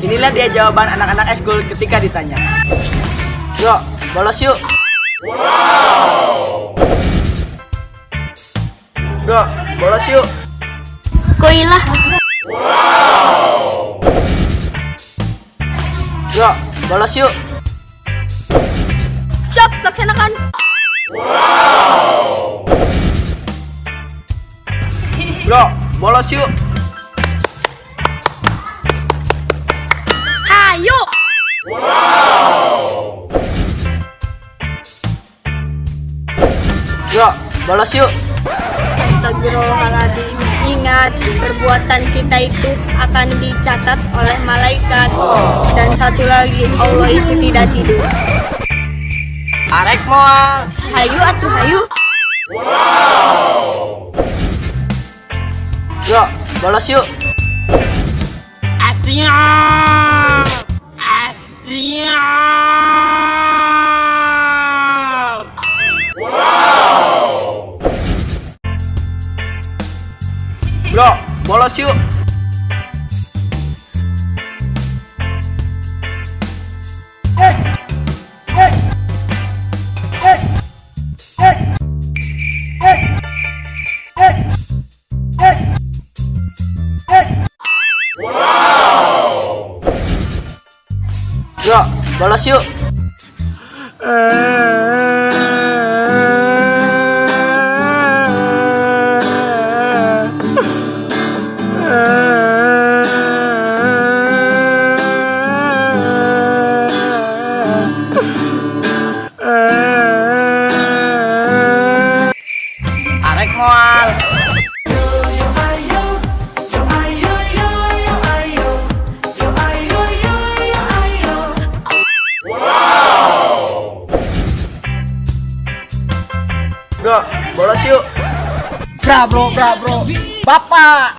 Inilah dia jawaban anak-anak eskul ketika ditanya. Yuk, bolos yuk. Yuk, bolos yuk. Koilah. Yuk, bolos yuk. Siap, laksanakan. Bro, bolos yuk. Ayo. Yuk, bolos yuk. Astagfirullahaladzim. Ingat, perbuatan kita itu akan dicatat oleh malaikat. Dan satu lagi, Allah itu tidak tidur. Arek moal. Hayu atuh hayu. Yuk, bolos yuk. Siap! Siap! Bro, bolos yuk. Yuk, bolos yuk. Arek moal. Bro, bolos yuk. Bra bro. Bapak.